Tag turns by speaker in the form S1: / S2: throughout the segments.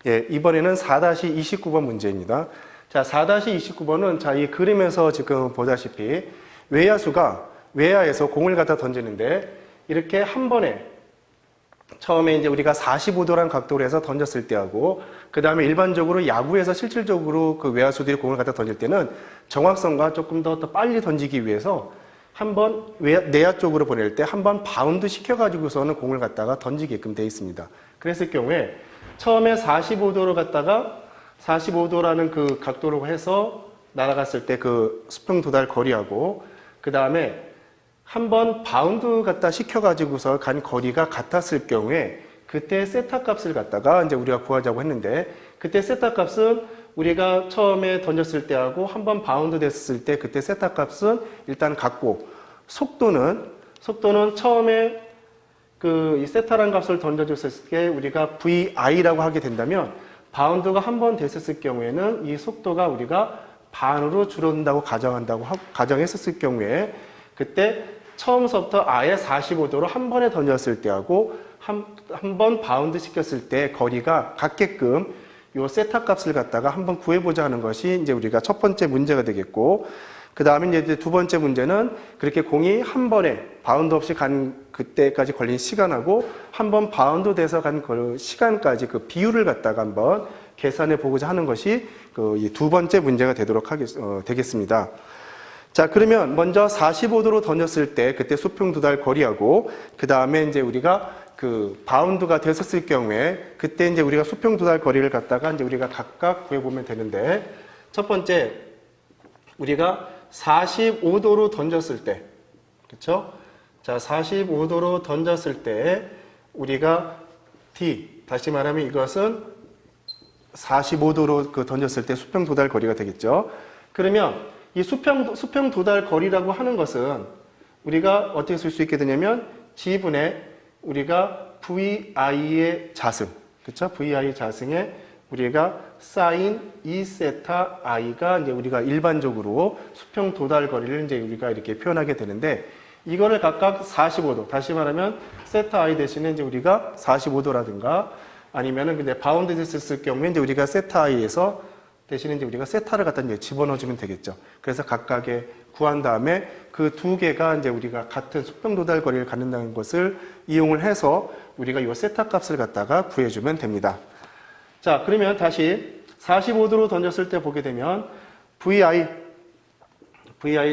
S1: 예, 이번에는 4-29번 문제입니다. 자, 4-29번은 자, 이 그림에서 지금 보다시피 외야수가 외야에서 공을 갖다 던지는데 이렇게 한 번에 처음에 이제 우리가 45도라는 각도로 해서 던졌을 때하고 그 다음에 일반적으로 야구에서 실질적으로 그 외야수들이 공을 갖다 던질 때는 정확성과 조금 더 빨리 던지기 위해서 한번 내야 쪽으로 보낼 때 한 번 바운드 시켜가지고서는 공을 갖다가 던지게끔 되어 있습니다. 그랬을 경우에 처음에 45도로 갔다가 45도라는 그 각도로 해서 날아갔을 때 그 수평 도달 거리하고 그 다음에 한번 바운드 갖다 시켜가지고서 간 거리가 같았을 경우에 그때 세타 값을 갖다가 이제 우리가 구하자고 했는데 그때 세타 값은 우리가 처음에 던졌을 때하고 한번 바운드 됐을 때 그때 세타 값은 일단 같고 속도는 처음에 그 이 세타라는 값을 던져줬을 때 우리가 VI라고 하게 된다면 바운드가 한 번 됐었을 경우에는 이 속도가 우리가 반으로 줄어든다고 가정했었을 경우에 그때 처음서부터 아예 45도로 한 번에 던졌을 때하고 한 번 바운드 시켰을 때 거리가 같게끔 요 세타 값을 갖다가 한번 구해보자 하는 것이 이제 우리가 첫 번째 문제가 되겠고 그 다음에 이제 두 번째 문제는 그렇게 공이 한 번에 바운드 없이 간 그때까지 걸린 시간하고 한 번 바운드 돼서 간 그 시간까지 그 비율을 갖다가 한번 계산해 보고자 하는 것이 그 두 번째 문제가 되겠습니다. 자, 그러면 먼저 45도로 던졌을 때 그때 수평 도달 거리하고 그 다음에 이제 우리가 그 바운드가 됐었을 경우에 그때 이제 우리가 수평 도달 거리를 갖다가 이제 우리가 각각 구해보면 되는데 첫 번째 우리가 45도로 던졌을 때 그렇죠? 자, 45도로 던졌을 때 우리가 D 다시 말하면 이것은 45도로 그 던졌을 때 수평 도달 거리가 되겠죠. 그러면 이 수평 도달 거리라고 하는 것은 우리가 어떻게 쓸 수 있게 되냐면 G분의 우리가 VI의 자승, 그렇죠? VI의 자승에 우리가 사인 2세타 I가 이제 우리가 일반적으로 수평 도달 거리를 이제 우리가 이렇게 표현하게 되는데 이거를 각각 45도, 다시 말하면 세타 I 대신에 이제 우리가 45도라든가 아니면은 근데 바운드 됐을 경우에 이제 우리가 세타 I에서 대신에 이제 우리가 세타를 갖다 이제 집어넣어주면 되겠죠. 그래서 각각의 구한 다음에 그 두 개가 이제 우리가 같은 수평 도달 거리를 갖는다는 것을 이용을 해서 우리가 이 세타 값을 갖다가 구해주면 됩니다. 자, 그러면 다시 45도로 던졌을 때 보게 되면 VI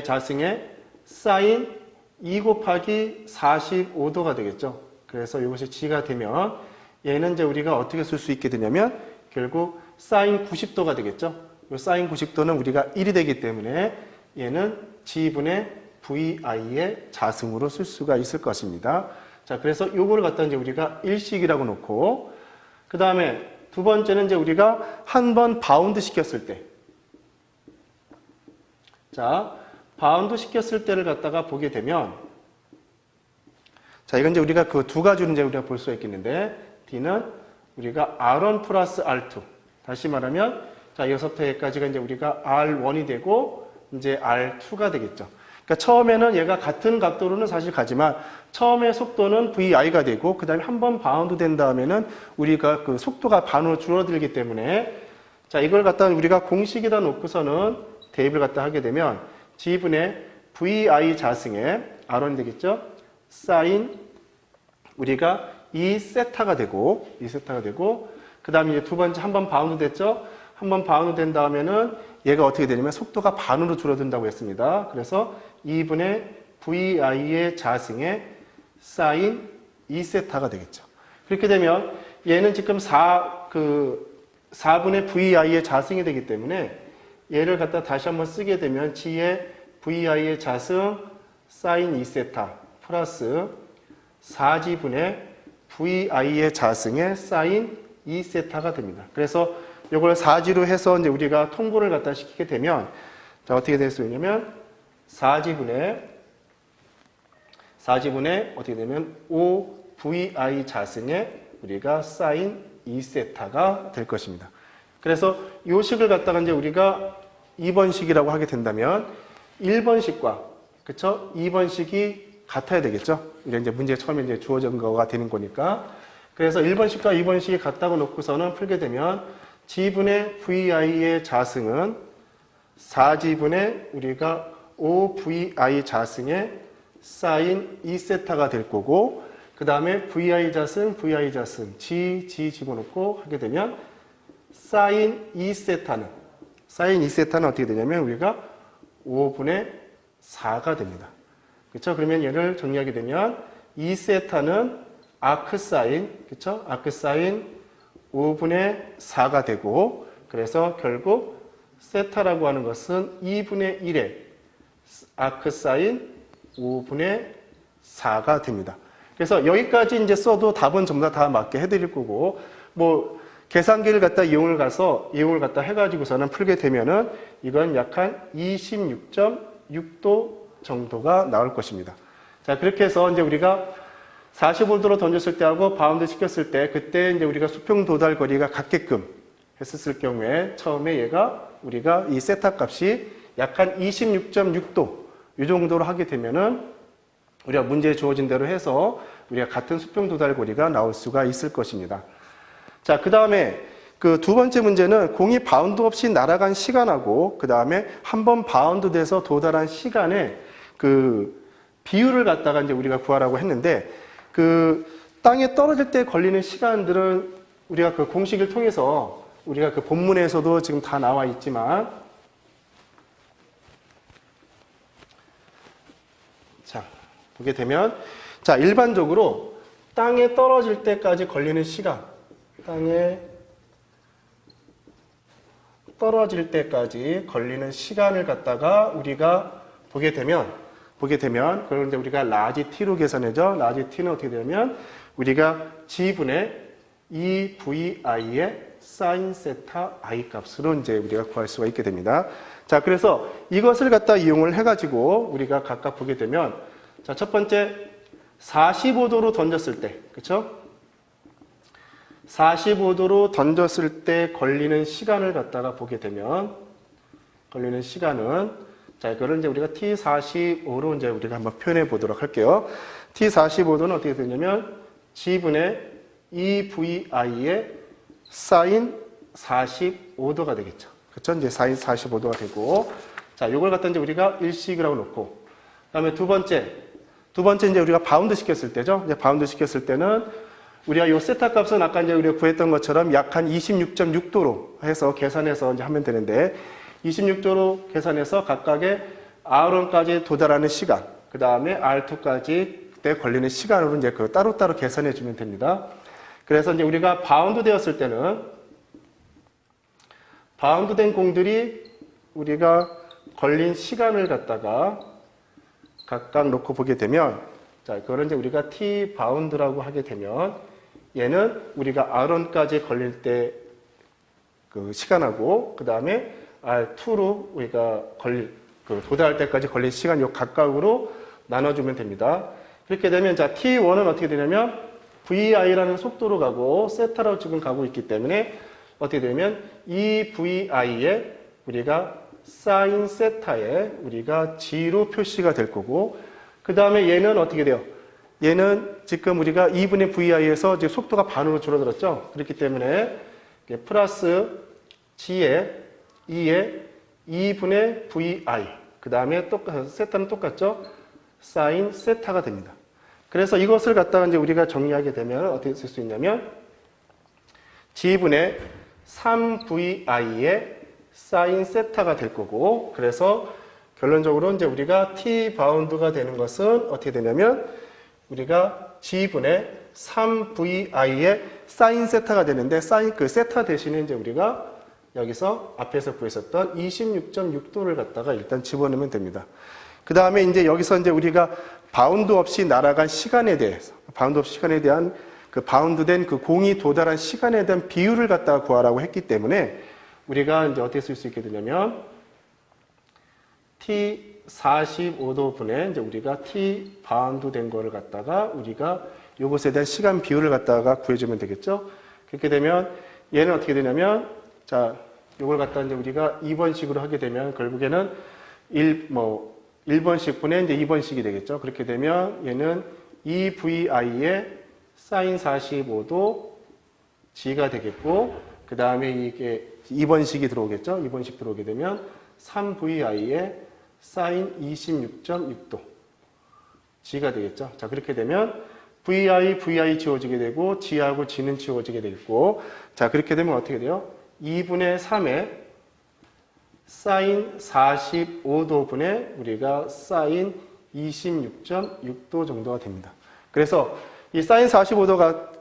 S1: 자승에 사인 2 곱하기 45도가 되겠죠. 그래서 이것이 G가 되면 얘는 이제 우리가 어떻게 쓸 수 있게 되냐면 결국 사인 90도가 되겠죠. 이 사인 90도는 우리가 1이 되기 때문에 얘는 G분의 VI의 자승으로 쓸 수가 있을 것입니다. 자, 그래서 요거를 갖다 이제 우리가 일식이라고 놓고 그 다음에 두 번째는 이제 우리가 한 번 바운드 시켰을 때 자, 바운드 시켰을 때를 갖다가 보게 되면 자, 이건 이제 우리가 그 두 가지로 이제 우리가 볼 수가 있겠는데 D는 우리가 R1 플러스 R2 다시 말하면 자, 여기서부터 여기까지가 이제 우리가 R1이 되고 이제 R2가 되겠죠. 그러니까 처음에는 얘가 같은 각도로는 사실 가지만 처음에 속도는 VI가 되고 그 다음에 한 번 바운드 된 다음에는 우리가 그 속도가 반으로 줄어들기 때문에 자, 이걸 갖다 우리가 공식에다 놓고서는 대입을 갖다 하게 되면 G분의 VI 자승에 R1 되겠죠. 사인 우리가 2세타가 되고 그 다음에 이제 두 번째 한 번 바운드 됐죠. 한 번 바운드 된 다음에는 얘가 어떻게 되냐면 속도가 반으로 줄어든다고 했습니다. 그래서 2분의 VI의 자승에 사인 2세타가 되겠죠. 그렇게 되면 얘는 지금 4분의 VI의 자승이 되기 때문에 얘를 갖다 다시 한번 쓰게 되면 G의 VI의 자승 사인 2세타 플러스 4G분의 VI의 자승에 사인 2세타가 됩니다. 그래서 이걸 4G로 해서 이제 우리가 통보를 갖다 시키게 되면 자, 어떻게 될 수 있냐면 4G분의 어떻게 되면 5VI 자승에 우리가 사인 2세타가 될 것입니다. 그래서 이 식을 갖다가 이제 우리가 2번식이라고 하게 된다면 1번식과 그쵸? 2번식이 같아야 되겠죠? 이제 문제 처음에 이제 주어진 거가 되는 거니까. 그래서 1번식과 2번식이 같다고 놓고서는 풀게 되면 G분의 VI의 자승은 4G분의 우리가 5VI 자승의 사인 2세타가 될 거고, 그 다음에 VI 자승, G 집어넣고 하게 되면 사인 2세타는 어떻게 되냐면 우리가 5분의 4가 됩니다. 그렇죠? 그러면 얘를 정리하게 되면 2세타는 아크사인, 그렇죠? 아크사인 5분의 4가 되고, 그래서 결국 세타라고 하는 것은 2분의 1의 아크사인 5분의 4가 됩니다. 그래서 여기까지 이제 써도 답은 전부 다 맞게 해드릴 거고, 뭐 계산기를 갖다 이용을 갖다 해가지고서는 풀게 되면은 이건 약 한 26.6도 정도가 나올 것입니다. 자, 그렇게 해서 이제 우리가 45도로 던졌을 때하고 바운드 시켰을 때, 그때 이제 우리가 수평 도달 거리가 같게끔 했었을 경우에 처음에 우리가 이 세타 값이 약 한 26.6도 이 정도로 하게 되면은 우리가 문제에 주어진 대로 해서 우리가 같은 수평 도달 거리가 나올 수가 있을 것입니다. 자, 그 다음에 그 두 번째 문제는 공이 바운드 없이 날아간 시간하고 그 다음에 한번 바운드 돼서 도달한 시간의 그 비율을 갖다가 이제 우리가 구하라고 했는데, 그 땅에 떨어질 때 걸리는 시간들은 우리가 그 공식을 통해서 우리가 그 본문에서도 지금 다 나와 있지만, 자, 보게 되면, 자, 일반적으로 땅에 떨어질 때까지 걸리는 시간, 땅에 떨어질 때까지 걸리는 시간을 갖다가 우리가 보게 되면 그걸 이제 우리가 라지 t로 계산해죠. 라지 t는 어떻게 되냐면 우리가 g분의 2vi의 사인 세타 i 값으로 이제 우리가 구할 수가 있게 됩니다. 자, 그래서 이것을 갖다 이용을 해가지고 우리가 각각 보게 되면, 자, 첫 번째 45도로 던졌을 때, 그렇죠? 45도로 던졌을 때 걸리는 시간을 갖다가 보게 되면, 걸리는 시간은, 자, 이거를 이제 우리가 T45로 이제 우리가 한번 표현해 보도록 할게요. T45도는 어떻게 되냐면, G분의 2VI의 사인 45도가 되겠죠. 그렇죠? 이제 사인 45도가 되고, 자, 요걸 갖다 이제 우리가 일식이라고 놓고, 그 다음에 두 번째 이제 우리가 바운드 시켰을 때죠. 이제 바운드 시켰을 때는 우리가 요 세타 값은 아까 이제 우리가 구했던 것처럼 약 한 26.6도로 해서 계산해서 이제 하면 되는데, 26도로 계산해서 각각의 R1까지 도달하는 시간, 그 다음에 R2까지 그때 걸리는 시간으로 이제 그 따로따로 계산해 주면 됩니다. 그래서 이제 우리가 바운드 되었을 때는, 바운드 된 공들이 우리가 걸린 시간을 갖다가 각각 놓고 보게 되면, 자, 그거를 이제 우리가 T 바운드라고 하게 되면, 얘는 우리가 R1까지 걸릴 때 그 시간하고, 그 다음에 R2로 우리가 도달할 때까지 걸린 시간 요 각각으로 나눠주면 됩니다. 그렇게 되면, 자, T1은 어떻게 되냐면, VI라는 속도로 가고, 세타로 지금 가고 있기 때문에, 어떻게 되면, 이 VI에 우리가 사인 세타에 우리가 G로 표시가 될 거고, 그 다음에 얘는 어떻게 돼요? 얘는 지금 우리가 2분의 VI에서 지금 속도가 반으로 줄어들었죠? 그렇기 때문에 플러스 G에 2에 2분의 VI, 그 다음에 세타는 똑같죠? 사인 세타가 됩니다. 그래서 이것을 갖다가 이제 우리가 정리하게 되면 어떻게 쓸 수 있냐면, G분의 3VI의 사인 세타가 될 거고, 그래서 결론적으로 이제 우리가 T 바운드가 되는 것은 어떻게 되냐면, 우리가 G분의 3VI의 사인 세타가 되는데, 그 세타 대신에 이제 우리가 여기서 앞에서 구했었던 26.6도를 갖다가 일단 집어넣으면 됩니다. 그 다음에 이제 여기서 이제 우리가 바운드 없이 날아간 시간에 대해서, 바운드 없이 시간에 대한 그 바운드된 그 공이 도달한 시간에 대한 비율을 갖다가 구하라고 했기 때문에, 우리가 이제 어떻게 쓸 수 있게 되냐면, T45도 분에 이제 우리가 T 바운드 된 거를 갖다가 우리가 요것에 대한 시간 비율을 갖다가 구해주면 되겠죠? 그렇게 되면 얘는 어떻게 되냐면, 자, 요걸 갖다 이제 우리가 2번식으로 하게 되면 결국에는 1번식 분에 이제 2번식이 되겠죠? 그렇게 되면 얘는 2VI의 사인 45도 G가 되겠고, 그 다음에 이게 2번식이 들어오겠죠? 2번식 들어오게 되면 3VI의 사인 26.6도 G가 되겠죠? 자, 그렇게 되면 VI 지워지게 되고, G하고 G는 지워지게 되겠고, 자, 그렇게 되면 어떻게 돼요? 2분의 3의 사인 45도분의 우리가 사인 26.6도 정도가 됩니다. 그래서 이 사인 45도가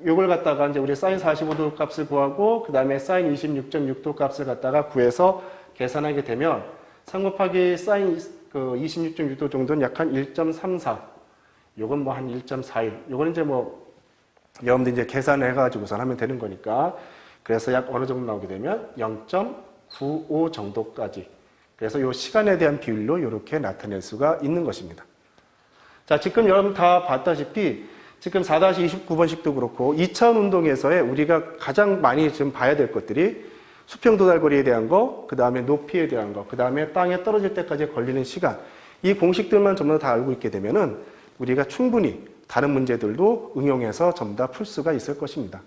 S1: 요걸 갖다가 이제 우리 사인 45도 값을 구하고 그 다음에 사인 26.6도 값을 갖다가 구해서 계산하게 되면 3 곱하기 사인 26.6도 정도는 약 한 1.34. 요건 뭐 한 1.41. 요건 이제 뭐 여러분들 이제 계산을 해가지고선 하면 되는 거니까. 그래서 약 어느 정도 나오게 되면 0.95 정도까지. 그래서 요 시간에 대한 비율로 이렇게 나타낼 수가 있는 것입니다. 자, 지금 여러분 다 봤다시피 지금 4-29번식도 그렇고 2차원 운동에서의 우리가 가장 많이 지금 봐야 될 것들이 수평 도달거리에 대한 거, 그 다음에 높이에 대한 거, 그 다음에 땅에 떨어질 때까지 걸리는 시간, 이 공식들만 전부 다 알고 있게 되면은 우리가 충분히 다른 문제들도 응용해서 전부 다 풀 수가 있을 것입니다.